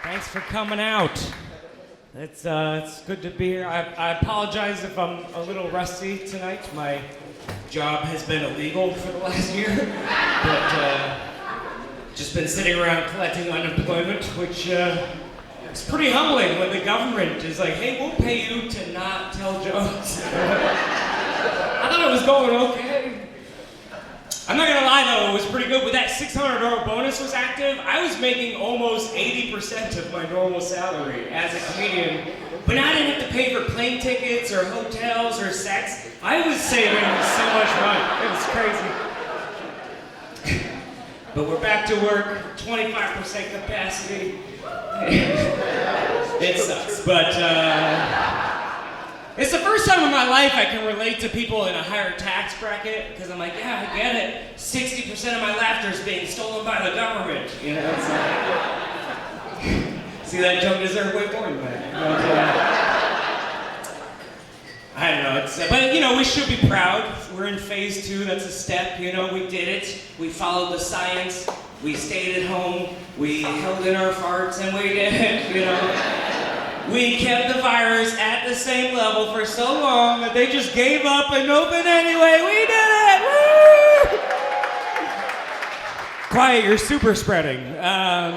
Thanks for coming out. It's good to be here. I apologize if I'm a little rusty tonight. My job has been illegal for the last year, but just been sitting around collecting unemployment, which is pretty humbling when the government is like, hey, we'll pay you to not tell jokes. I thought it was going okay. I'm not gonna lie though, it was pretty good. When that $600 bonus was active, I was making almost 80% of my normal salary as a comedian. But now I didn't have to pay for plane tickets or hotels or sex. I was saving so much money. It was crazy. But we're back to work, 25% capacity. It sucks, but it's the first time in my life I can relate to people in a higher tax bracket, because I'm like, yeah, I get it. 60% of my laughter is being stolen by the government. You know, it's like, see, that joke deserved way more than that. I don't know, but you know, we should be proud. We're in phase 2, that's a step, you know, we did it. We followed the science, we stayed at home, we held in our farts, and we did it, you know. We kept the virus at the same level for so long that they just gave up and opened anyway. We did it! Woo! Quiet, you're super spreading. I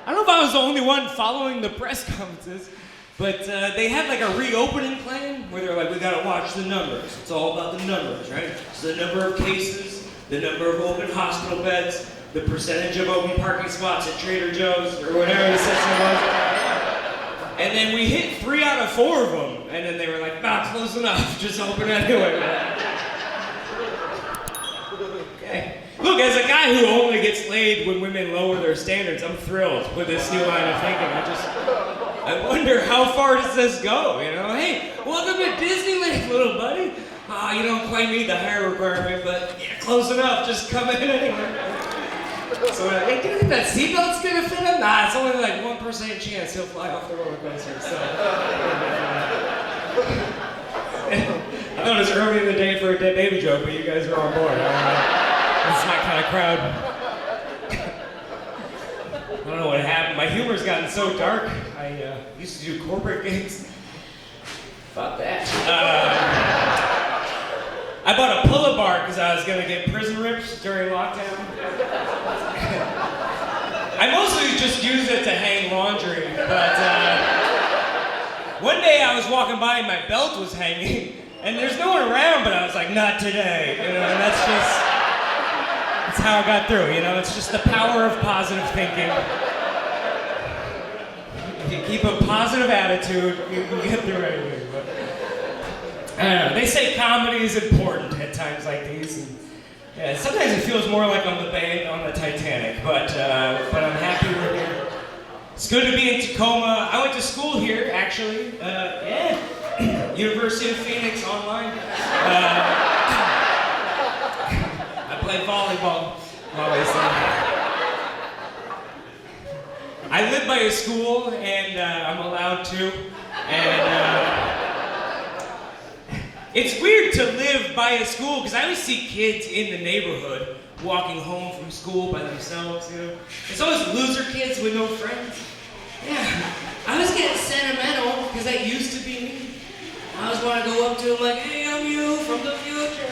don't know if I was the only one following the press conferences, but they had like a reopening plan where they're like, we gotta watch the numbers. It's all about the numbers, right? It's the number of cases, the number of open hospital beds, the percentage of open parking spots at Trader Joe's, or whatever the system was. And then we hit 3 out of 4 of them, and then they were like, close enough, just open anyway. Okay. Look, as a guy who only gets laid when women lower their standards, I'm thrilled with this new line of thinking. I wonder how far does this go, you know? Hey, welcome to Disneyland, little buddy. You don't quite meet the higher requirement, but yeah, close enough, just come in anyway. So we're like, hey, do you think that seatbelt's gonna fit him? Nah, it's only like 1% chance he'll fly off the roller coaster, so. I thought it was early in the day for a dead baby joke, but you guys are on board. This is my kind of crowd. I don't know what happened. My humor's gotten so dark. I used to do corporate gigs. Fuck that. I bought a pull-up bar because I was gonna get prison rips during lockdown. I mostly just used it to hang laundry, but one day I was walking by and my belt was hanging, and there's no one around, but I was like, not today, you know, and that's how I got through, you know, it's just the power of positive thinking. If you keep a positive attitude, you can get through anything. But I don't know, they say comedy is important at times like these, and yeah, sometimes it feels more like I'm the band on the Titanic, but I'm happy we're here. It's good to be in Tacoma. I went to school here, actually. University of Phoenix online. I played volleyball, obviously. I live by a school, and I'm allowed to, and it's weird to live by a school, because I always see kids in the neighborhood walking home from school by themselves, you know. There's always loser kids with no friends. Yeah, I was getting sentimental, because that used to be me. I always want to go up to them like, hey, I'm you from the future.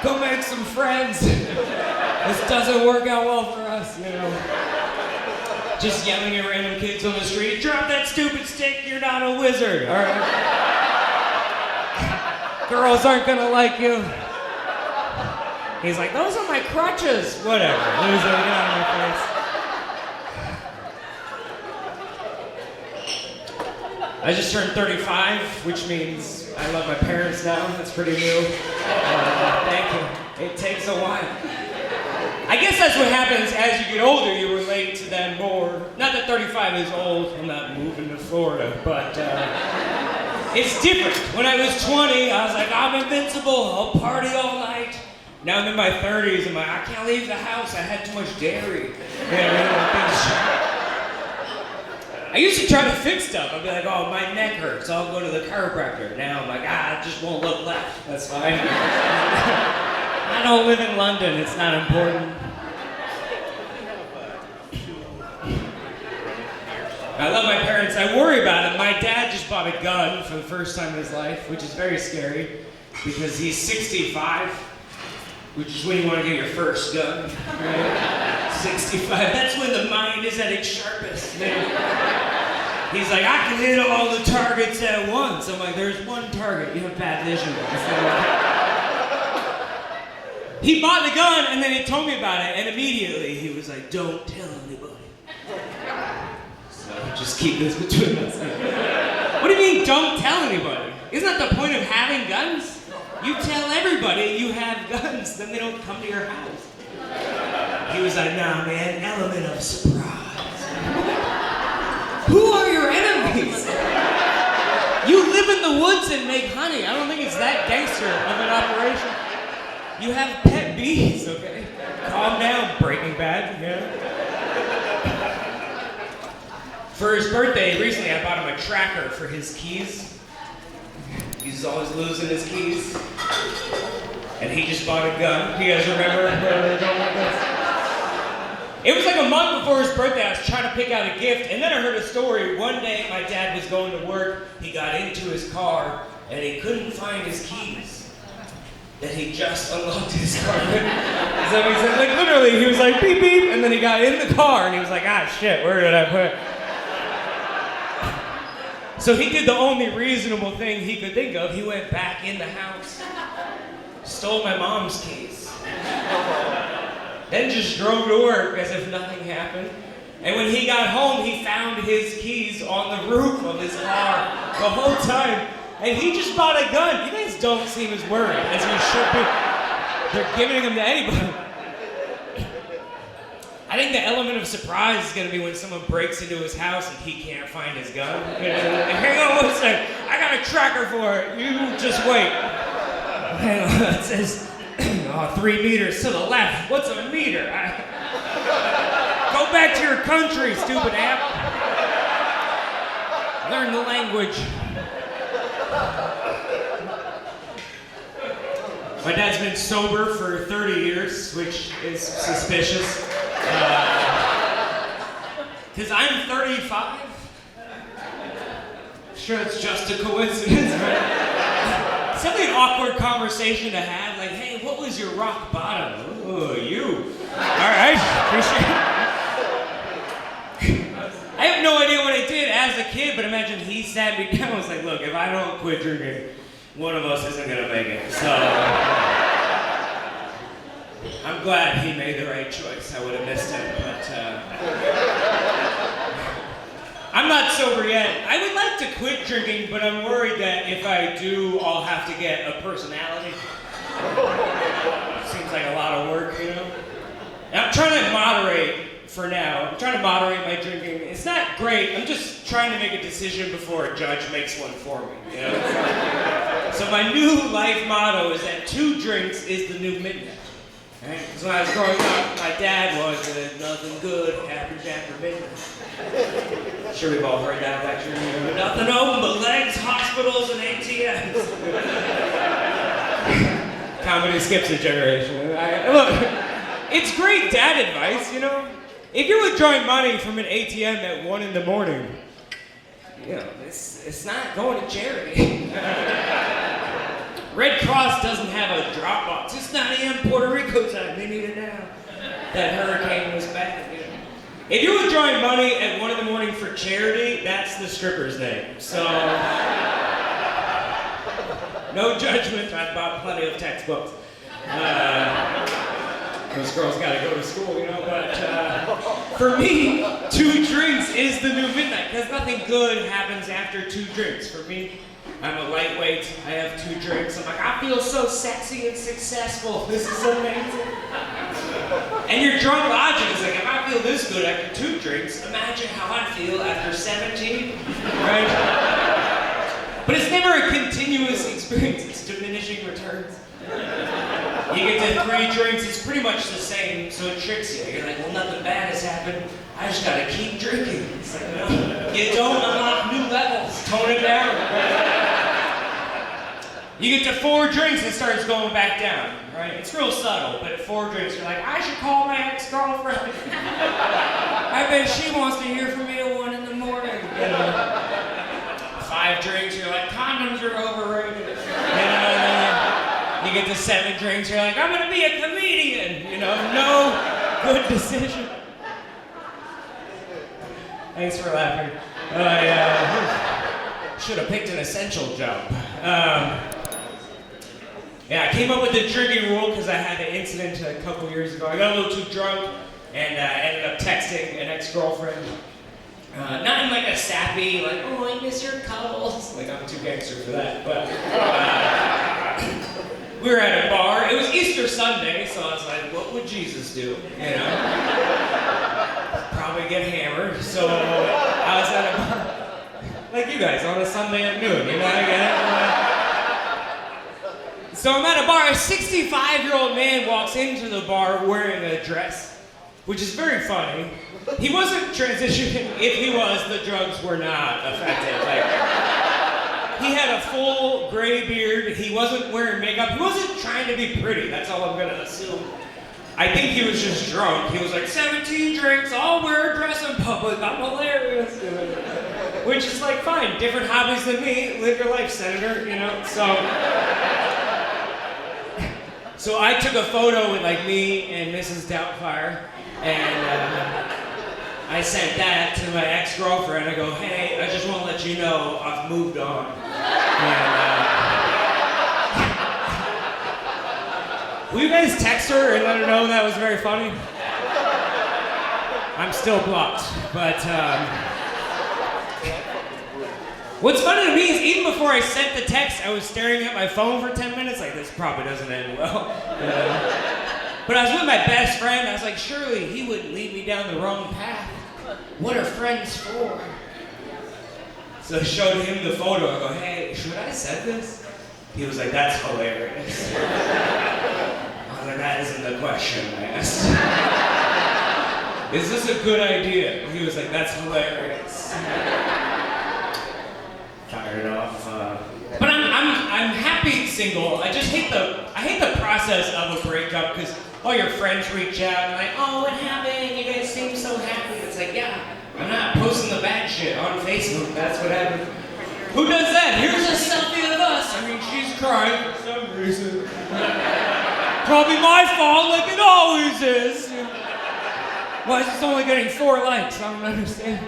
Go make some friends. This doesn't work out well for us, you know. Just yelling at random kids on the street, drop that stupid stick, you're not a wizard, all right? Girls aren't gonna like you. He's like, those are my crutches. Whatever, loser, get out of my face. I just turned 35, which means I love my parents now. That's pretty new. Thank you. It takes a while. I guess that's what happens as you get older, you relate to them more. Not that 35 is old, I'm not moving to Florida, but it's different. When I was 20, I was like, I'm invincible, I'll party all night. Now I'm in my 30s, I'm like, I can't leave the house, I had too much dairy. You know, I used to try to fix stuff. I'd be like, oh, my neck hurts, I'll go to the chiropractor. Now I'm like, I just won't look left, that's fine. I don't live in London, it's not important. I love my parents. I worry about it. My dad just bought a gun for the first time in his life, which is very scary because he's 65, which is when you want to get your first gun, right? 65. That's when the mind is at its sharpest. He's like, I can hit all the targets at once. I'm like, there's one target. You have bad vision. He bought the gun and then he told me about it, and immediately he was like, don't tell anybody. So just keep this between us. What do you mean, don't tell anybody? Isn't that the point of having guns? You tell everybody you have guns, then they don't come to your house. He was like, nah, man, element of surprise. Who are your enemies? You live in the woods and make honey. I don't think it's that gangster of an operation. You have pet bees, okay? Calm down, Breaking Bad, yeah. For his birthday, recently I bought him a tracker for his keys. He's always losing his keys. And he just bought a gun. You guys remember where we're going with this? It was like a month before his birthday. I was trying to pick out a gift, and then I heard a story. One day, my dad was going to work. He got into his car, and he couldn't find his keys. That he just unlocked his car. So he said, like literally, he was like beep beep, and then he got in the car, and he was like, ah shit, where did I put it? So he did the only reasonable thing he could think of. He went back in the house, stole my mom's keys. Then just drove to work as if nothing happened. And when he got home, he found his keys on the roof of his car the whole time. And he just bought a gun. You guys don't seem as worried as you should be. They're giving them to anybody. I think the element of surprise is gonna be when someone breaks into his house and he can't find his gun. Hang on one second. I got a tracker for it. You just wait. Hang on, it says, 3 meters to the left. What's a meter? Go back to your country, stupid app. Learn the language. My dad's been sober for 30 years, which is suspicious. Because I'm 35. Sure, it's just a coincidence, right? It's definitely an awkward conversation to have. Like, hey, what was your rock bottom? Oh, you. All right, appreciate it. I have no idea what I did as a kid, but imagine he sat me down and was like, look, if I don't quit drinking, one of us isn't gonna make it. So I'm glad he made the right choice. I would have missed him, but I'm not sober yet. I would like to quit drinking, but I'm worried that if I do, I'll have to get a personality. Seems like a lot of work, you know? And I'm trying to moderate for now. I'm trying to moderate my drinking. It's not great. I'm just trying to make a decision before a judge makes one for me, you know? So my new life motto is that 2 drinks is the new midnight. Right? So when I was growing up, my dad was that nothing good happens after midnight. I'm sure we've all heard that lecture. You know, nothing open but legs, hospitals, and ATMs. Comedy skips a generation. Look, it's great dad advice, you know? If you're withdrawing money from an ATM at 1 in the morning, you know, it's not going to charity. Red Cross doesn't have a drop box. It's 9 a.m. Puerto Rico time. They need it now. That hurricane was bad, you know. If you're withdrawing money at 1 in the morning for charity, that's the stripper's name. So, no judgment. I've bought plenty of textbooks. Those girls gotta go to school, you know, but for me, 2 drinks is the new midnight, because nothing good happens after 2 drinks. For me, I'm a lightweight, I have 2 drinks, I'm like, I feel so sexy and successful, this is amazing. And your drunk logic is like, if I feel this good after 2 drinks, imagine how I feel after 17, right? But it's never a continuous experience, it's diminishing returns. You get to 3 drinks, it's pretty much the same, so it tricks you. You're like, well, nothing bad has happened. I just gotta keep drinking. It's like, no, you don't unlock new levels. Tone it down. You get to 4 drinks, it starts going back down, right? It's real subtle, but at 4 drinks, you're like, I should call my ex-girlfriend. I bet she wants to hear from me at 1 in the morning. get to 7 drinks, you're like, I'm gonna be a comedian. You know, no good decision. Thanks for laughing. I should have picked an essential job. Yeah, I came up with the drinking rule because I had an incident a couple years ago. I got a little too drunk and ended up texting an ex-girlfriend. Not in like a sappy, like, oh, I miss your cuddles. Like, I'm too gangster for that. But we were at a bar. It was Easter Sunday, so I was like, what would Jesus do? You know? Probably get hammered. So I was at a bar, like you guys, on a Sunday at noon. You know, I get it? So I'm at a bar. A 65-year-old man walks into the bar wearing a dress, which is very funny. He wasn't transitioning. If he was, the drugs were not effective. Like, he had a full gray beard. He wasn't wearing makeup. He wasn't trying to be pretty. That's all I'm gonna assume. I think he was just drunk. He was like, 17 drinks, I'll wear a dress in public. I'm hilarious. Which is like, fine. Different hobbies than me. Live your life, Senator. You know. So I took a photo with like me and Mrs. Doubtfire, and I sent that to my ex-girlfriend. I go, hey, I just want to let you know I've moved on. And, will you guys text her and let her know that was very funny? I'm still blocked, but what's funny to me is even before I sent the text, I was staring at my phone for 10 minutes, like, this probably doesn't end well. But I was with my best friend. I was like, surely he wouldn't lead me down the wrong path. What are friends for? So I showed him the photo. I go, hey, should I send this? He was like, that's hilarious. I was like, that isn't the question I asked. Is this a good idea? He was like, that's hilarious. Fired off. But I'm happy single. I just hate the process of a breakup because all your friends reach out and like, oh, what happened? You guys seem so happy. It's like, yeah, I'm not posting the bad shit on Facebook. That's what happened. Who does that? Here's a selfie of us. I mean, she's crying for some reason. Probably my fault, like it always is. Why is this only getting 4 likes? I don't understand.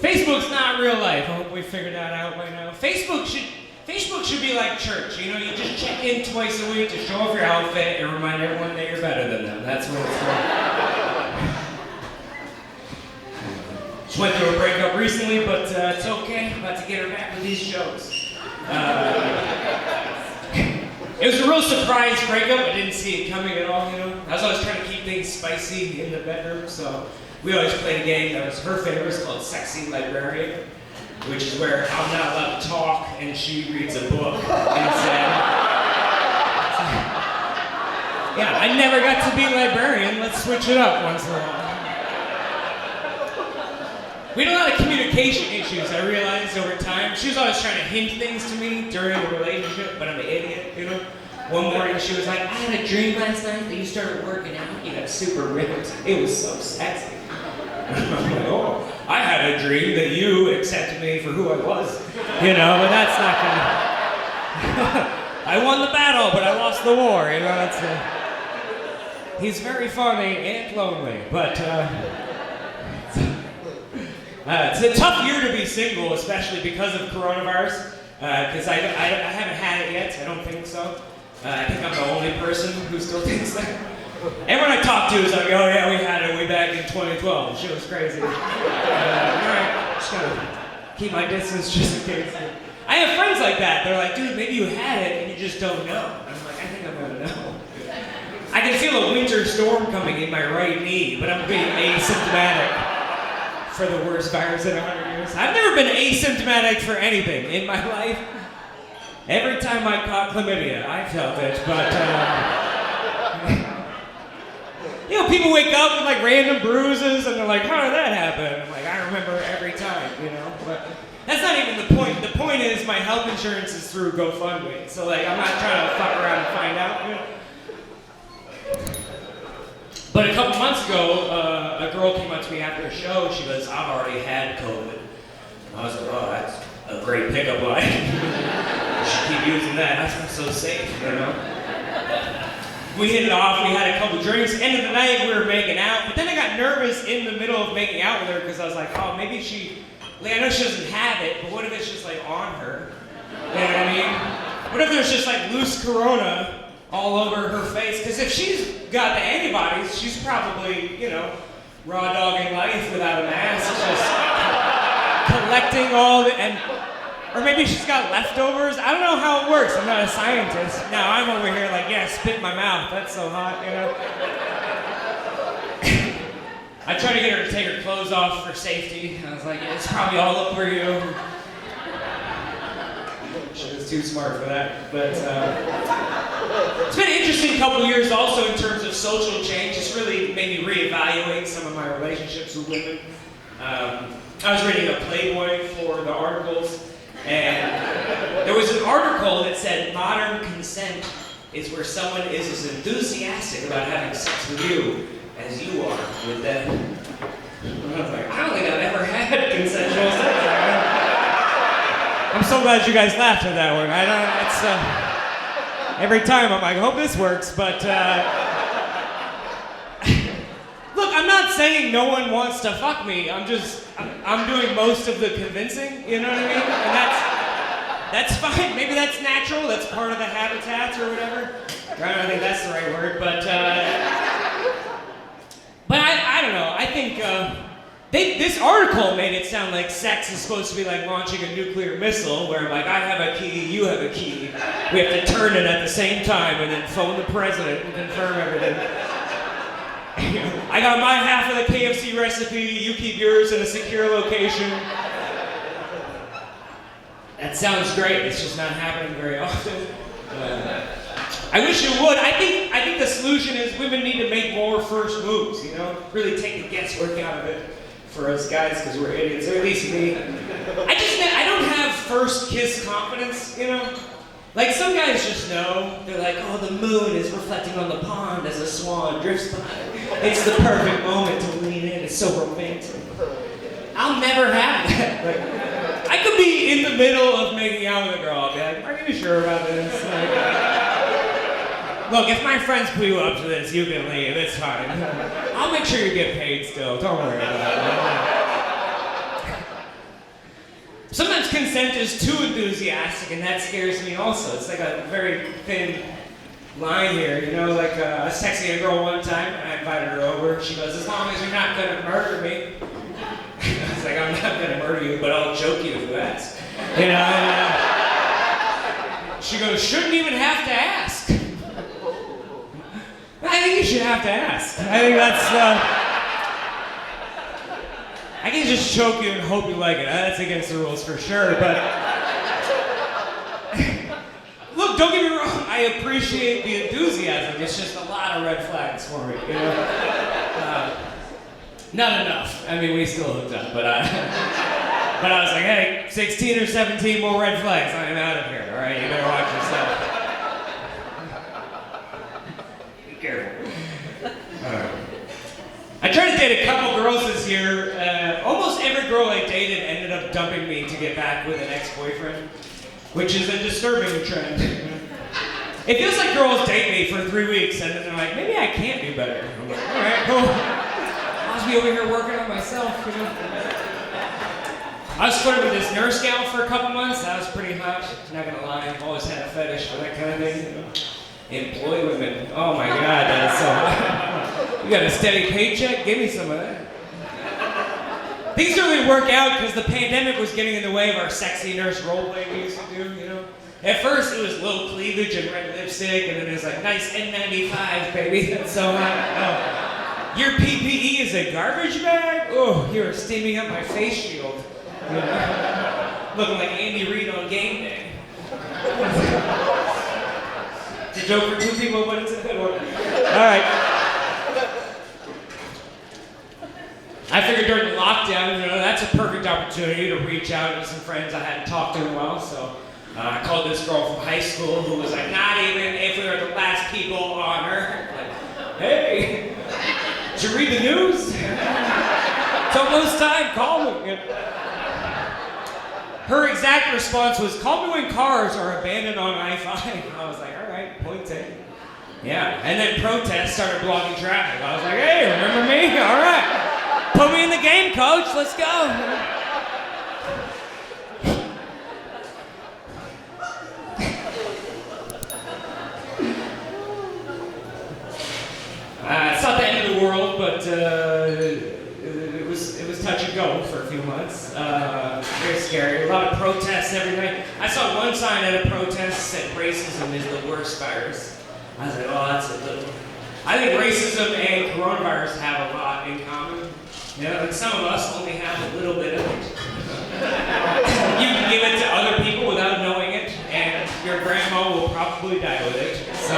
Facebook's not real life. I hope we figured that out by now. Facebook should be like church. You know, you just check in twice a week to show off your outfit and remind everyone that you're better than them. That's what it's for. Just went through a breakup recently, but it's okay. I'm about to get her back with these shows. It was a real surprise breakup. I didn't see it coming at all, you know. I was always trying to keep things spicy in the bedroom, so we always played a game that was her favorite. It's called Sexy Librarian, which is where I'm not allowed to talk and she reads a book instead. Yeah, I never got to be librarian. Let's switch it up once in a while. We had a lot of communication issues, I realized over time. She was always trying to hint things to me during the relationship, but I'm an idiot, you know? One morning she was like, I had a dream last night that you started working out. You got super ripped. It was so sexy. I'm like, oh, I had a dream that you accepted me for who I was. You know, but that's not gonna... I won the battle, but I lost the war, you know? He's very funny and lonely, but... it's a tough year to be single, especially because of coronavirus, because I haven't had it yet, I don't think so. I think I'm the only person who still thinks that. Everyone I talk to is like, oh yeah, we had it way back in 2012, the shit was crazy. Alright, just gonna keep my distance just in case. I have friends like that, they're like, dude, maybe you had it and you just don't know. I'm like, I think I'm gonna know. I can feel a winter storm coming in my right knee, but I'm being asymptomatic. For the worst virus in 100 years. I've never been asymptomatic for anything in my life. Every time I caught chlamydia, I felt it, but you know, people wake up with like random bruises and they're like, how did that happen? I'm like, I remember every time, you know, but that's not even the point. The point is my health insurance is through GoFundMe, so like I'm not trying to fuck around and find out, you know. But a couple months ago, a girl came up to me after a show. She goes, I've already had COVID. I was like, oh, that's a great pickup line. I should keep using that. I'm so safe, you know? We hit it off, we had a couple drinks. End of the night, we were making out. But then I got nervous in the middle of making out with her because I was like, oh, maybe I know she doesn't have it, but what if it's just like on her? You know what I mean? What if there's just like loose corona all over her face? Because if she's got the antibodies, she's probably, you know, raw dogging life without a mask, just collecting all the, or maybe she's got leftovers. I don't know how it works. I'm not a scientist. Now I'm over here like, yeah, spit in my mouth. That's so hot, you know? I tried to get her to take her clothes off for safety. I was like, yeah, it's probably all over you. She was too smart for that. But it's been an interesting couple years also in terms of social change. It's really made me reevaluate some of my relationships with women. I was reading a Playboy for the articles. And there was an article that said modern consent is where someone is as enthusiastic about having sex with you as you are with them. And I was like, I don't think I've ever had consensual sex. I'm so glad you guys laughed at that one. I don't, it's, every time I'm like, I hope this works, but, look, I'm not saying no one wants to fuck me. I'm doing most of the convincing, you know what I mean? And that's fine. Maybe that's natural. That's part of the habitats or whatever. I don't think that's the right word, but I don't know. I think this article made it sound like sex is supposed to be like launching a nuclear missile, where like I have a key, you have a key. We have to turn it at the same time and then phone the president and confirm everything. I got my half of the KFC recipe, you keep yours in a secure location. That sounds great, it's just not happening very often. I wish it would. I think the solution is women need to make more first moves, you know? Really take the guesswork out of it for us guys, because we're idiots, or at least me. I don't have first kiss confidence, you know? Like, some guys just know. They're like, oh, the moon is reflecting on the pond as a swan drifts by. It's the perfect moment to lean in. It's so romantic. I'll never have that. Like, I could be in the middle of making out with a girl. I'll be like, are you sure about this? Like, look, if my friends put you up to this, you can leave. It's fine. I'll make sure you get paid still. Don't worry about it. Sometimes consent is too enthusiastic, and that scares me also. It's like a very thin line here, you know, like I was texting a girl one time, and I invited her over. She goes, as long as you're not gonna murder me. I was like, I'm not gonna murder you, but I'll choke you if you ask. You know, she goes, shouldn't even have to ask. I think you should have to ask. I think that's, I can just choke you and hope you like it. That's against the rules for sure, but... Look, don't get me wrong, I appreciate the enthusiasm. It's just a lot of red flags for me, you know? Not enough. I mean, we still hooked up, but I was like, hey, 16 or 17 more red flags, I'm out of here, all right? You better watch yourself. Be careful. All right. I tried to date a couple girls this year. Almost every girl I dated ended up dumping me to get back with an ex-boyfriend, which is a disturbing trend. It feels like girls date me for 3 weeks and then they're like, maybe I can't do better. I'm like, all right, cool. I'll just be over here working on myself, you know. I was flirting with this nurse gal for a couple months. That was pretty hot. Not gonna lie, I've always had a fetish for that kind of thing. You know? Employ women. Oh my God, that's so hot. You got a steady paycheck? Give me some of that. Things didn't really work out because the pandemic was getting in the way of our sexy nurse roleplay we used to do, you know? At first it was low cleavage and red lipstick, and then it was like, nice N95, baby, that's so hot. Oh. Your PPE is a garbage bag? Oh, you're steaming up my face shield. You know? Looking like Andy Reid on game day. It's a joke for two people, but it's a good one. All right. I figured during the lockdown, you know, that's a perfect opportunity to reach out to some friends I hadn't talked to in a while. So I called this girl from high school who was like, not even if we were the last people on Earth. Like, hey, did you read the news? It's almost time, call me. Her her exact response was, "Call me when cars are abandoned on I-5." I was like, all right, point taken. Yeah, and then protests started blocking traffic. I was like, hey, remember me? All right. Put me in the game, coach. Let's go. It's not the end of the world, but it was touch and go for a few months. Very scary. A lot of protests every night. I saw one sign at a protest that said racism is the worst virus. I was like, oh, that's a little. I think racism and coronavirus have a lot in common. You know, like some of us only have a little bit of it. You can give it to other people without knowing it, and your grandma will probably die with it. So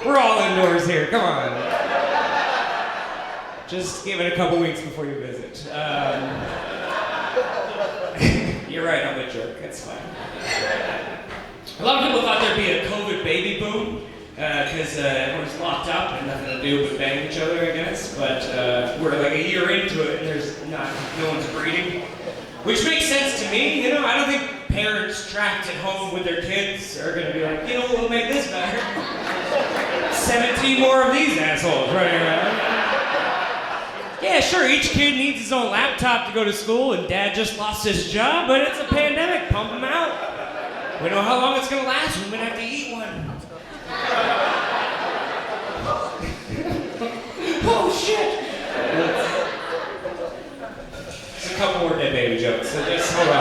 we're all indoors here. Come on. Just give it a couple weeks before you visit. You're right, I'm a jerk. It's fine. A lot of people thought there'd be a COVID baby boom because everyone's locked up and nothing to do but bang each other, I guess. But we're like a year into it and there's no one's breeding, which makes sense to me. You know, I don't think parents trapped at home with their kids are going to be like, you know, we'll make this better. 17 more of these assholes running around. Yeah, sure, each kid needs his own laptop to go to school, and dad just lost his job, but it's a pandemic, pump him out. We know how long it's gonna last, we're gonna have to eat one. Oh, shit! There's a couple more dead baby jokes, so just hold on.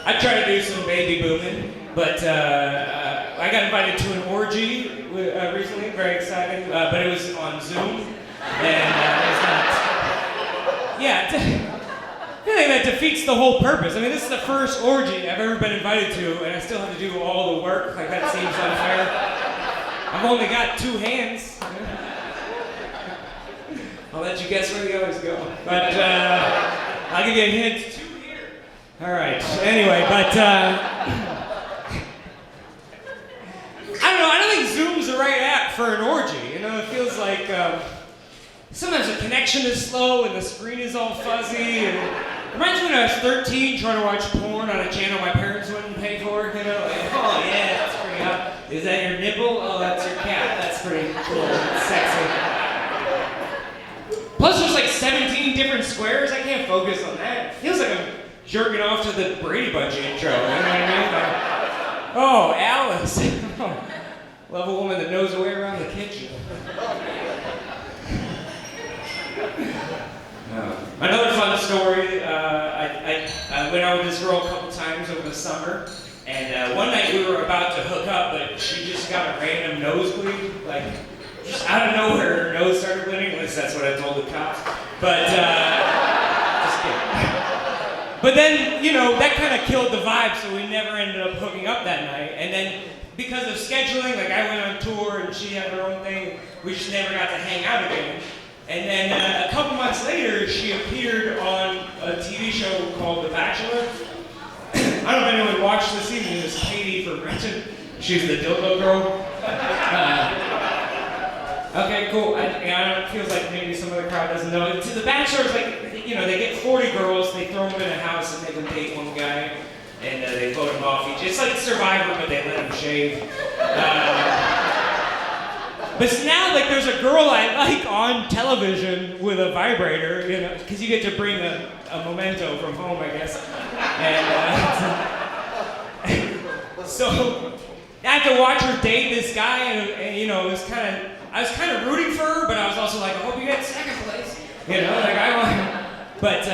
I tried to do some baby booming, but I got invited to an orgy recently, very exciting, but it was on Zoom, and it's not, yeah, I think that defeats the whole purpose. I mean, this is the first orgy I've ever been invited to, and I still have to do all the work, like that seems unfair. I've only got 2 hands. I'll let you guess where the others go, but I'll give you a hint, 2 here. All right, anyway, but, I don't know, I don't think Zoom's the right app for an orgy. You know, it feels like sometimes the connection is slow and the screen is all fuzzy. And it reminds me when I was 13 trying to watch porn on a channel my parents wouldn't pay for. You know, like, oh yeah, that's pretty hot. Is that your nipple? Oh, that's your cat. That's pretty cool. That's sexy. Plus there's like 17 different squares. I can't focus on that. It feels like I'm jerking off to the Brady Bunch intro. You know what I mean? Like, oh, Alice. Love a woman that knows her way around the kitchen. Another fun story, I went out with this girl a couple times over the summer, and one night we were about to hook up, but she just got a random nosebleed, like, just out of nowhere, her nose started bleeding. At least that's what I told the cops. But, just kidding. But then, you know, that kind of killed the vibe, so we never ended up hooking up that night. And then, because of scheduling, like I went on tour and she had her own thing, we just never got to hang out again. And then a couple months later, she appeared on a TV show called The Bachelor. I don't know if anyone watched this evening. It was Katie from Renton. She's the dildo girl. Okay, cool. I know it feels like maybe some of the crowd doesn't know. To The Bachelor, it's like, you know, they get 40 girls, they throw them in a house and make them date one guy, and they vote them off each. It's like Survivor, but they let them shave. But now, like, there's a girl I like on television with a vibrator, you know, because you get to bring a memento from home, I guess. And so I had to watch her date this guy, and you know, it was I was kind of rooting for her, but I was also like, I hope you get second place, you know, like I want. But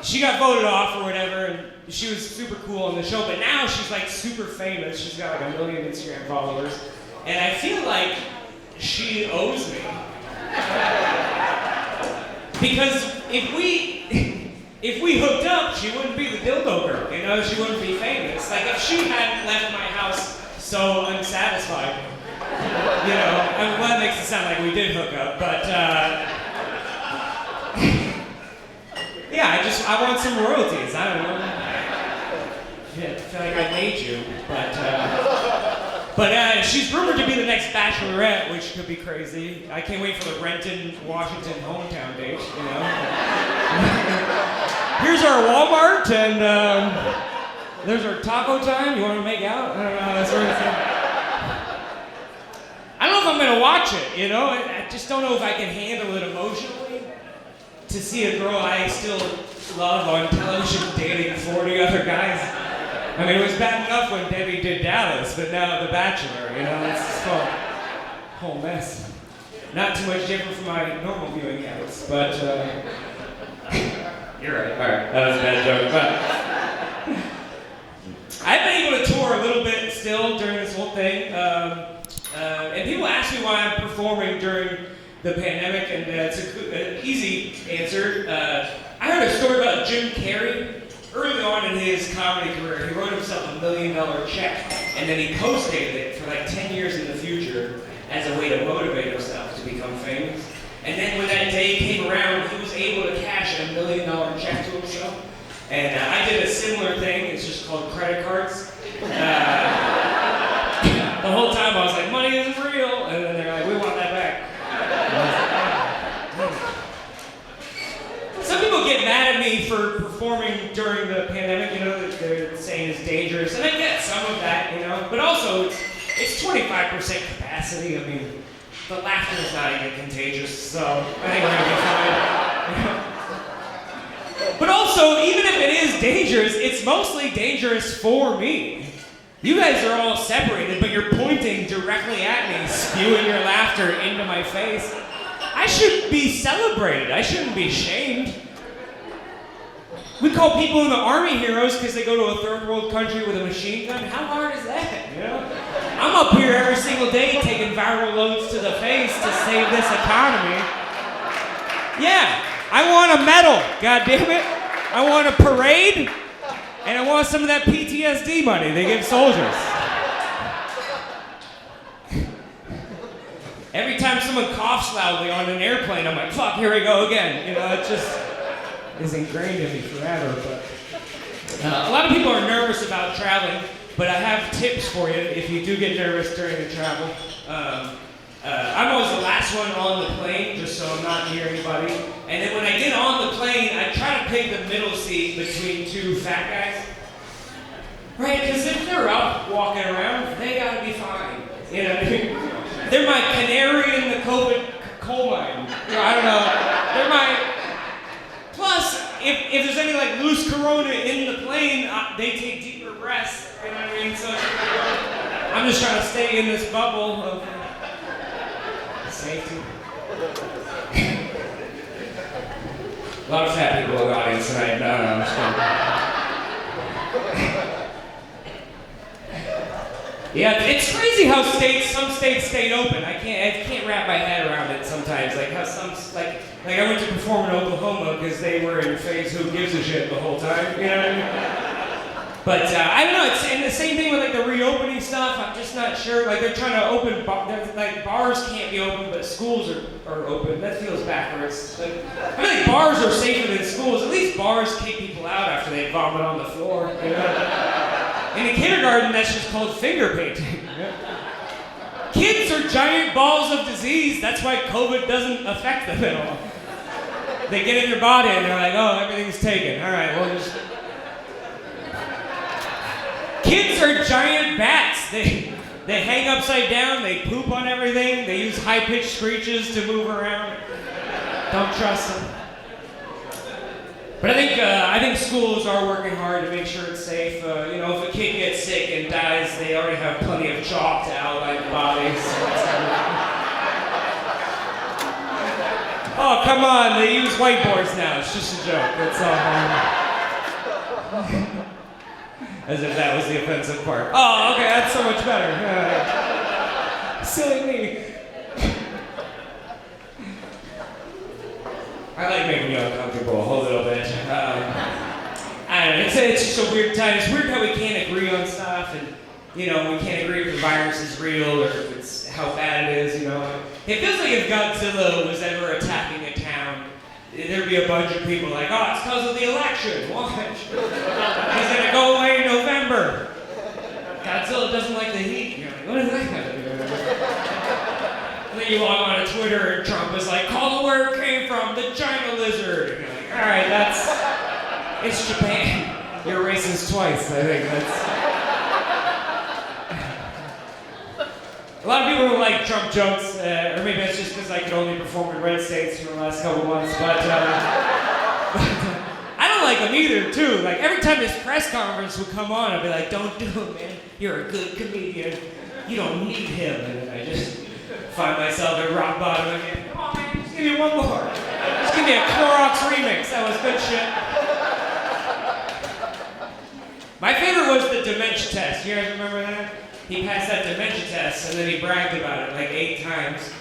she got voted off or whatever, and she was super cool on the show. But now she's like super famous. She's got like 1 million Instagram followers, and I feel like she owes me. Because if we hooked up, she wouldn't be the dildo girl, you know, she wouldn't be famous. Like if she hadn't left my house so unsatisfied, you know, I mean, well, that makes it sound like we did hook up, but yeah, I want some royalties, I don't know. Yeah, I feel like I made you, but But she's rumored to be the next Bachelorette, which could be crazy. I can't wait for the Renton, Washington hometown date, you know? Here's our Walmart, and there's our taco time. You want to make out? I don't know, that sort of thing. I don't know if I'm going to watch it, you know? I just don't know if I can handle it emotionally. To see a girl I still love on television dating 40 other guys. I mean, it was bad enough when Debbie did Dallas, but now The Bachelor, you know, it's just a whole mess. Not too much different from my normal viewing habits, but you're right, alright, that was a bad joke, but I've been able to tour a little bit still during this whole thing, and people ask me why I'm performing during the pandemic, and it's an easy answer. I heard a story about Jim Carrey. Early on in his comedy career, he wrote himself $1 million check, and then he post-dated it for like 10 years in the future as a way to motivate himself to become famous. And then when that day came around, he was able to cash a $1 million check to himself. And I did a similar thing. It's just called credit cards. The whole time I was like, money isn't real, and then they're like, we want that back. Some people get mad at me for performing during the pandemic, you know, that they're saying it's dangerous, and I get some of that, you know, but also it's 25% capacity. I mean, the laughter is not even contagious, so I think we're gonna be fine. But also, even if it is dangerous, it's mostly dangerous for me. You guys are all separated, but you're pointing directly at me, spewing your laughter into my face. I should be celebrated. I shouldn't be shamed. We call people in the army heroes because they go to a third world country with a machine gun. How hard is that? You know? I'm up here every single day taking viral loads to the face to save this economy. Yeah, I want a medal, God damn it. I want a parade, and I want some of that PTSD money they give soldiers. Every time someone coughs loudly on an airplane, I'm like, fuck, here we go again. You know, it just is ingrained in me forever. But a lot of people are nervous about traveling, but I have tips for you if you do get nervous during the travel. I'm always the last one on the plane, just so I'm not near anybody. And then when I get on the plane, I try to pick the middle seat between two fat guys. Right? Because if they're up walking around, they gotta be fine. You know what I mean? They're my canary in the COVID coal mine. You know, I don't know. They're my. Plus, if there's any like loose corona in the plane, they take deeper breaths. You know what I mean? So I'm just trying to stay in this bubble of safety. A lot of fat people in the audience tonight. No, I'm just kidding. Yeah, it's crazy how some states stayed open. I can't wrap my head around it sometimes. Like how some, like I went to perform in Oklahoma because they were in phase who gives a shit the whole time. You know what I mean? But I don't know. It's and the same thing with like the reopening stuff. I'm just not sure. Like they're trying to open, like bars can't be open, but schools are open. That feels backwards. Like, I feel like bars are safer than schools. At least bars kick people out after they vomit on the floor. You know? In a kindergarten, that's just called finger painting. Kids are giant balls of disease. That's why COVID doesn't affect them at all. They get in your body and they're like, oh, everything's taken. All right, well, just... Kids are giant bats. They hang upside down, they poop on everything, they use high-pitched screeches to move around. Don't trust them. But I think schools are working hard to make sure it's safe. You know, if a kid gets sick and dies, they already have plenty of chalk to outline the body. So oh, come on, they use whiteboards now. It's just a joke. That's all. As if that was the offensive part. Oh, okay, that's so much better. Silly me. I like making you uncomfortable a little bit. I don't know, it's just a weird time. It's weird how we can't agree on stuff, and you know, we can't agree if the virus is real or if it's how bad it is. You know, it feels like if Godzilla was ever attacking a town, there'd be a bunch of people like, oh, it's because of the election. Watch, he's gonna go away in November. Godzilla doesn't like the heat. You're like, what is that got to do with it? And then you log on to Twitter and Trump is like, call it where it came from, the China lizard. And you're like, all right, it's Japan. You're racist twice, I think. A lot of people don't like Trump jokes, or maybe it's just because I could only perform in red states for the last couple months, but I don't like him either, too. Like, every time this press conference would come on, I'd be like, don't do it, man. You're a good comedian. You don't need him. And then I just find myself at rock bottom again. Come on, man, just give me one more. Just give me a Clorox remix. That was good shit. My favorite was the dementia test. You guys remember that? He passed that dementia test, and then he bragged about it like 8 times.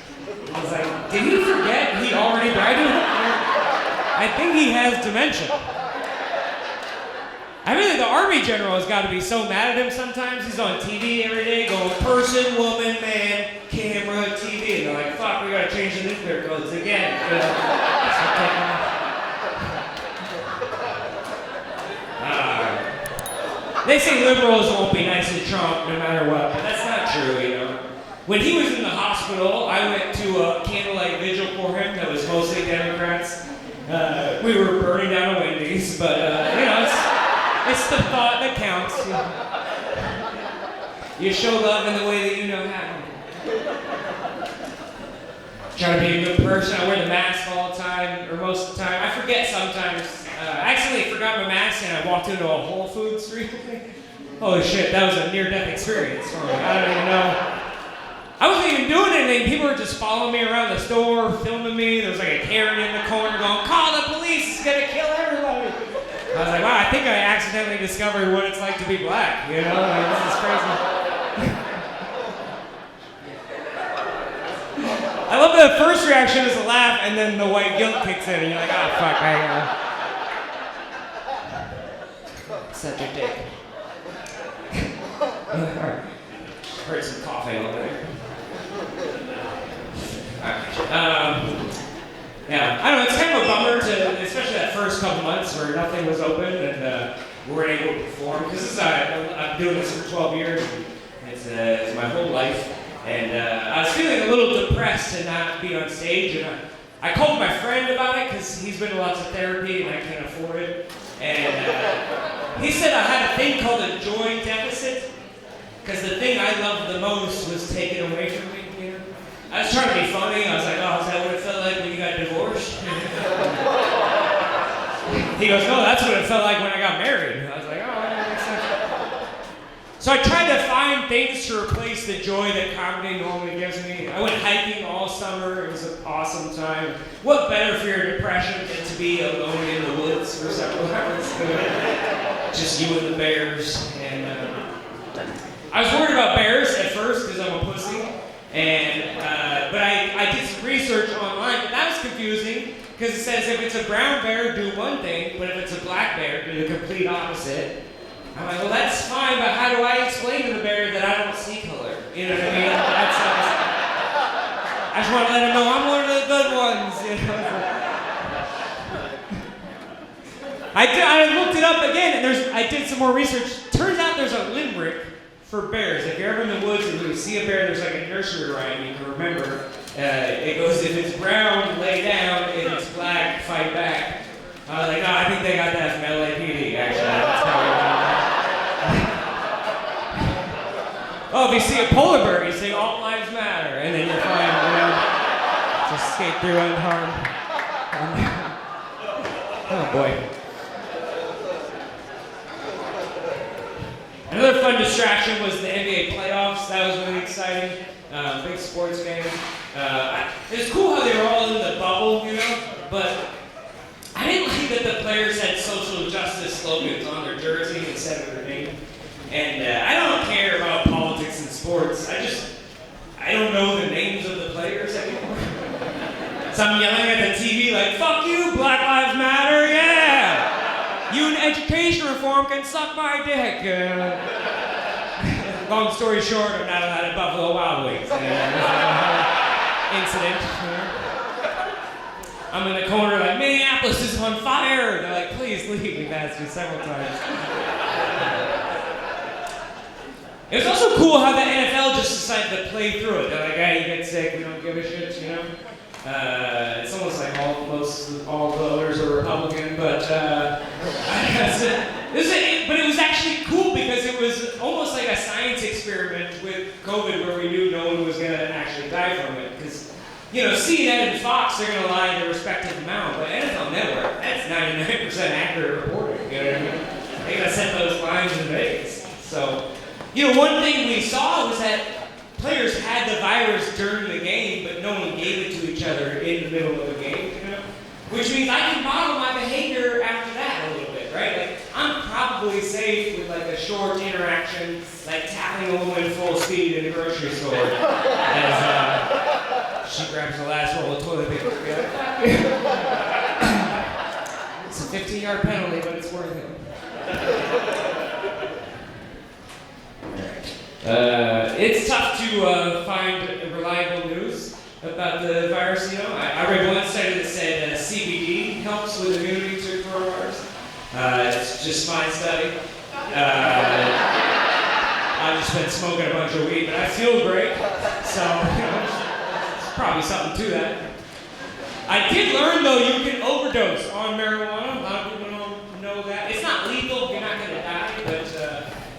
I was like, did he forget he already bragged about it? I think he has dementia. I really, the Army general has got to be so mad at him sometimes. He's on TV every day going, person, woman, man, camera, TV. And they're like, fuck, we got to change the nuclear codes again. They say liberals won't be nice to Trump no matter what, but that's not true, you know. When he was in the hospital, I went to a candlelight vigil for him that was mostly Democrats. We were burning down a Wendy's, but you know, it's the thought that counts. You show love in the way that you know how. Try to be a good person. I wear the mask all the time, or most of the time. I forget sometimes. I accidentally forgot my mask and I walked into a Whole Foods recently. Holy shit, that was a near-death experience for me. I don't even know. I wasn't even doing anything. People were just following me around the store, filming me. There was like a Karen in the corner going, call the police, it's gonna kill everybody. I was like, wow, I think I accidentally discovered what it's like to be black, you know? Like, this is crazy. I love that the first reaction is a laugh and then the white guilt kicks in and you're like, ah, fuck, such a dick. Heard some coughing over there. Yeah, I don't know, it's kind of a bummer to, especially that first couple months where nothing was open and we weren't able to perform. Because I've been doing this for 12 years. It's my whole life. And I was feeling a little depressed to not be on stage. And I called my friend about it because he's been to lots of therapy and I can't afford it. And he said I had a thing called a joy deficit, because the thing I loved the most was taken away from me, you know? I was trying to be funny. I was like, oh, is that what it felt like when you got divorced? He goes, no, that's what it felt like when I got married. I was like, oh, that makes sense. So I tried to find things to replace the joy that comedy normally gives me. I went hiking all summer. It was an awesome time. What better for your depression than to be alone in the woods for several hours? Just you and the bears. And I was worried about bears at first because I'm a pussy. And but I did some research online, but that was confusing because it says if it's a brown bear, do one thing, but if it's a black bear, do the complete opposite. I'm like, well, that's fine, but how do I explain to the bear that I don't see color? You know what I mean? I just want to let him know I'm one of the good ones, you know? I looked it up again, and I did some more research. Turns out there's a limerick for bears. If you're ever in the woods and you see a bear, there's like a nursery rhyme you can remember. It goes, if it's brown, lay down. If it's black, fight back. I was like, no, I think they got that from LAPD, actually. That's probably oh, if you see a polar bear, you say, all lives matter. And then you're fine, you know, just skate through unharmed. Oh, boy. Another fun distraction was the NBA playoffs. That was really exciting. Big sports game. It was cool how they were all in the bubble, you know, but I didn't like that the players had social justice slogans on their jersey instead of their name. And I don't care about politics and sports. I don't know the names of the players anymore. So I'm yelling at the TV like, fuck you, Black Lives Matter, yeah! You and education reform can suck my dick. Long story short, I'm not allowed at Buffalo Wild Wings. Incident. I'm in the corner like, Minneapolis is on fire! They're like, please leave. We've asked you several times. It was also cool how the NFL just decided to play through it. They're like, "Hey, you get sick, we don't give a shit," you know. It's almost like all voters are Republican, but but it was actually cool because it was almost like a science experiment with COVID, where we knew no one was going to actually die from it. Because CNN and Fox, they're going to lie their respective amount, but NFL Network, that's 99% accurate reporting. You know what I mean? They got to set those lines in Vegas. So, one thing we saw was that players had the virus during the game, but no one gave it to each other in the middle of the game, Which means I can model my behavior after that a little bit, right? Like, I'm probably safe with like a short interaction, like tapping a woman full speed in the grocery store as she grabs the last roll of toilet paper. It's a 15-yard penalty, but it's worth it. It's tough to find reliable news about the virus. I read one study that said CBD helps with immunity to coronavirus. It's just fine study. I've just been smoking a bunch of weed, but I feel great. So, there's probably something to that. I did learn, though, you can overdose on marijuana. A lot of people don't know that. It's not lethal, you're not going to die, but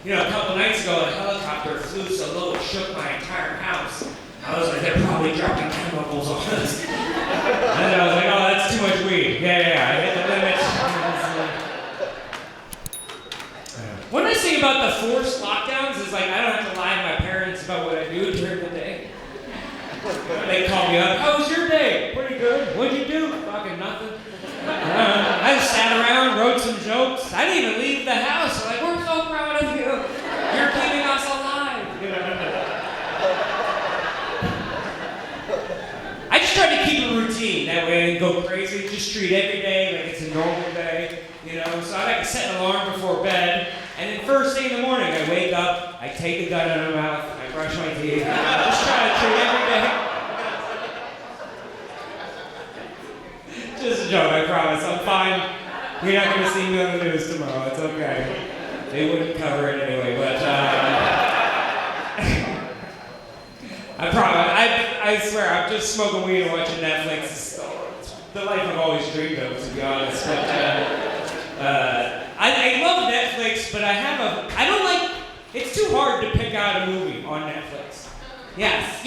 a couple nights ago, a helicopter flew so low it shook my entire house. I was like, they're probably dropping chemicals on us. And then I was like, oh, that's too much weed. Yeah, I hit the limit. One nice thing about the forced lockdowns is like, I don't have to lie to my parents about what I do during the day. They call me up, how was your day? Pretty good. What'd you do? Fucking nothing. I just sat around, wrote some jokes. I didn't even leave the house. They're like, we're so proud of you. You're keeping us alive. I just tried to keep a routine. That way I didn't go crazy. Just treat every day like it's a normal day. So I like to set an alarm before bed. And then first thing in the morning, I wake up, I take a gun out of my mouth, I brush my teeth. Just try to treat every day. Just a joke, I promise. I'm fine. You're not going to see me on the news tomorrow. It's okay. They wouldn't cover it anyway, but I promise. I swear, I'm just smoking weed and watching Netflix. It's the life I've always dreamed of, to be honest. But I love Netflix, but I don't like. It's too hard to pick out a movie on Netflix. Yes.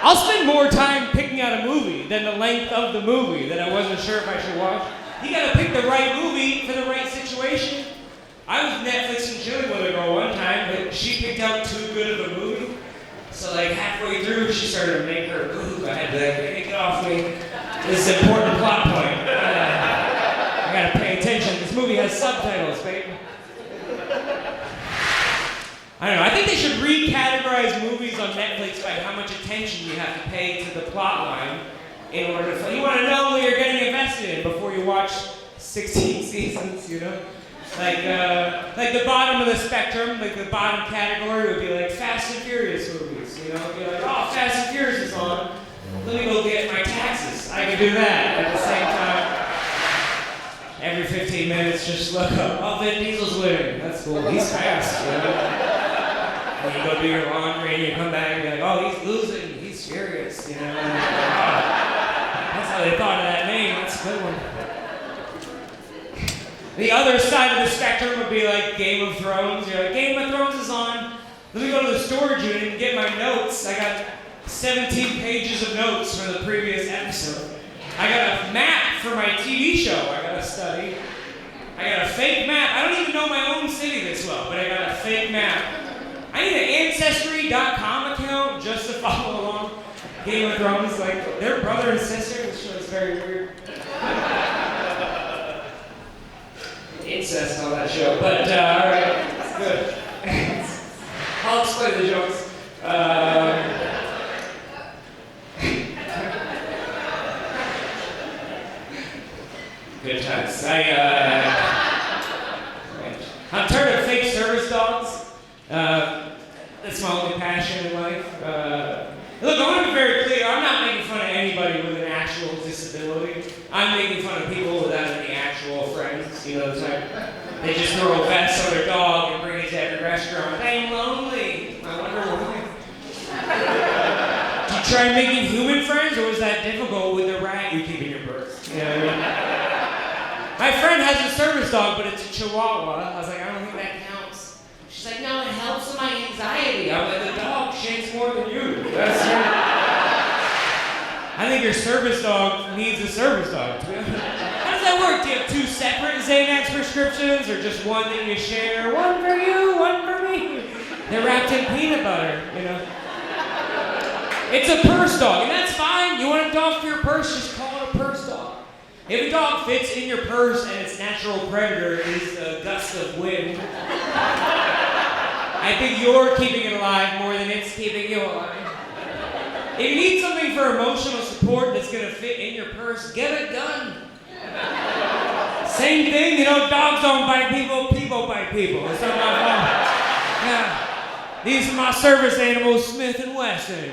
I'll spend more time picking out a movie than the length of the movie that I wasn't sure if I should watch. You gotta pick the right movie for the right situation. I was Netflix and chilling with a girl one time, but she picked out too good of a movie. So like halfway through, she started to make her move. I had to take it off me. This is an important plot point. I gotta pay attention. This movie has subtitles, babe. I don't know. I think they should recategorize movies on Netflix by how much attention you have to pay to the plot line in order to. You want to know what you're getting invested in before you watch 16 seasons, Like the bottom of the spectrum, like the bottom category would be like Fast and Furious movies, It'd be like, oh, Fast and Furious is on. Let me go get my taxes. I can do that at the same time. Every 15 minutes, just look up. Oh, Vin Diesel's winning. That's cool. He's fast, And you go do your laundry and you come back and you're like, oh, he's losing. He's furious, That's how they thought of that name. That's a good one. The other side of the spectrum would be like Game of Thrones. You're like, Game of Thrones is on. Let me go to the storage unit and get my notes. I got 17 pages of notes for the previous episode. I got a map for my TV show I gotta study. I got a fake map. I don't even know my own city this well, but I got a fake map. I need an Ancestry.com account just to follow along. Game of Thrones, like, they're brother and sister, which was very weird. Incest on that show, but alright, it's good. I'll explain the jokes. Good times. I'm tired of fake service dogs. That's my only passion in life. Look, I want to be very clear. I'm not making fun of anybody with an actual disability. I'm making fun of people without any actual friends, the type. They just throw a vest on their dog and bring it to every restaurant. I'm lonely. I wonder why. Do you try making human friends, or was that difficult with the rat you keep in your purse? You know what I mean? My friend has a service dog, but it's a Chihuahua. I was like, I don't think that counts. She's like, no, it helps with my anxiety. I'm like, the dog shakes more than you. That's right. I think your service dog needs a service dog. How does that work? Do you have 2 separate Xanax prescriptions, or just one that you share? One for you, one for me. They're wrapped in peanut butter, you know. It's a purse dog, and that's fine. You want a dog for your purse, just call it a purse dog. If a dog fits in your purse and its natural predator is a gust of wind, I think you're keeping it alive more than it's keeping you alive. If you need something for emotional support that's gonna fit in your purse, get a gun. Same thing, you know, dogs don't bite people, people bite people. It's not my fault. Yeah. These are my service animals, Smith and Wesson.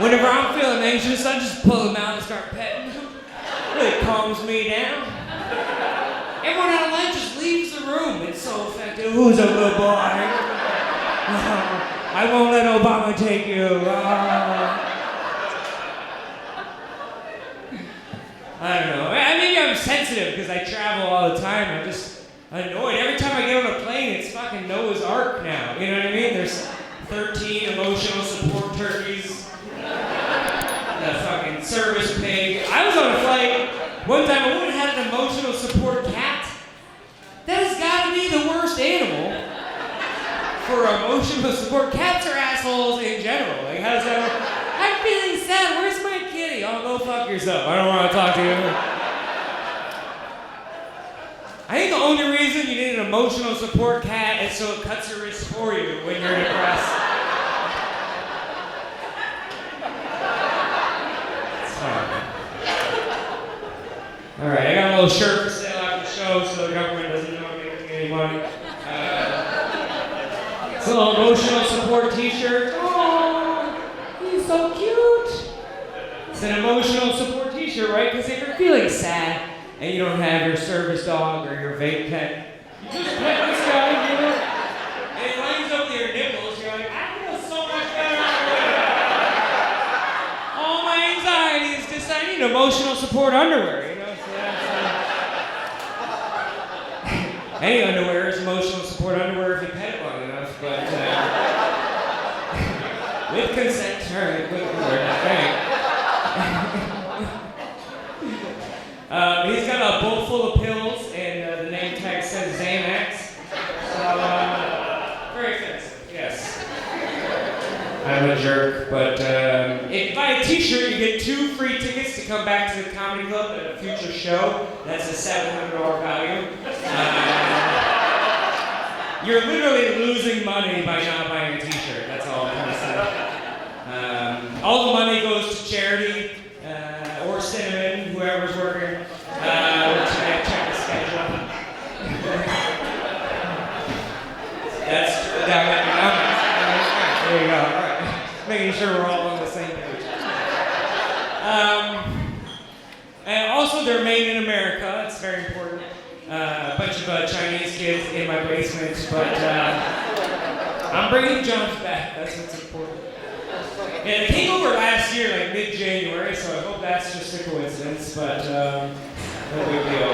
Whenever I'm feeling anxious, I just pull them out and start petting them. It calms me down. Everyone out of line just leaves the room. It's so effective. Who's a good boy? I won't let Obama take you. I don't know. Maybe I'm sensitive because I travel all the time. I'm just annoyed. Every time I get on a plane, it's fucking Noah's Ark now. You know what I mean? There's 13 emotional support turkeys. The fucking service pig. I was on a flight one time. A woman had an emotional support cat. That has got to be the worst animal for emotional support. Cats are assholes in general. Like, how does that work? I'm feeling sad. Where's my kitty? Oh, go fuck yourself. I don't want to talk to you. I think the only reason you need an emotional support cat is so it cuts your wrist for you when you're depressed. All right, I got a little shirt for sale after the show, so the government doesn't know I'm making any money. It's a little emotional support t-shirt. Oh, he's so cute. It's an emotional support t-shirt, right? Because if you're feeling sad and you don't have your service dog or your vape pen, you just pet this guy, you know? And it lines up your nipples. You're like, I feel so much better. All my anxiety is just, I need emotional support underwear, you know? Any underwear is emotional support underwear if you pet it long enough, but with consent, alright, with he's got a bowl full of pills, and the name tag says Xanax. So, very offensive, yes. I'm a jerk, but if you buy a t-shirt, you get 2 free tickets to come back to the comedy club at a future show. That's a $700 value. You're literally losing money by not buying a t-shirt. That's all I'm trying to say. All the money goes to charity, or Cinnamon, whoever's working. Check the schedule. That's there you go. All right. Making sure we're all on the same page. And also, they're made in America. It's very important. A bunch of Chinese kids in my basement, but I'm bringing jobs back. That's what's important. And it came over last year, like mid-January, so I hope that's just a coincidence, but no big deal.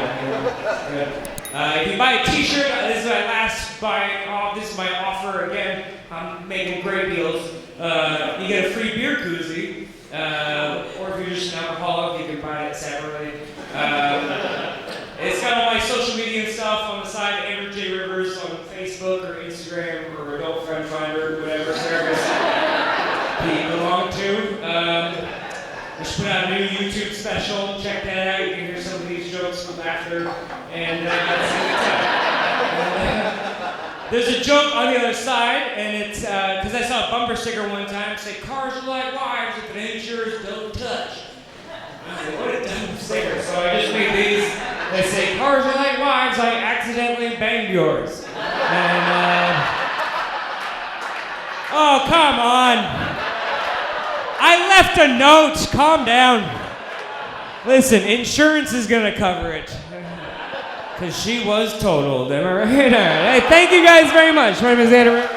If you buy a t-shirt, this is my last buy off. This is my offer again. I'm making great deals. You get a free beer koozie, or if you're just an alcoholic, you can buy it separately. It's got all my social media stuff on the side, Andrew J. Rivers on Facebook or Instagram or Adult Friend Finder, whatever service you belong to. We just put out a new YouTube special. Check that out. You can hear some of these jokes from after, and that's it. There's a joke on the other side, and it's because I saw a bumper sticker one time say, "Cars are like wives, if it ain't yours, don't touch." I was like, what a dumb sticker. So I just made these. They say, "Cars are like wives, I accidentally banged yours." And, oh, come on. I left a note. Calm down. Listen, insurance is going to cover it. Because she was totaled. Am I right? All right. Hey, thank you guys very much. My name is Andrew.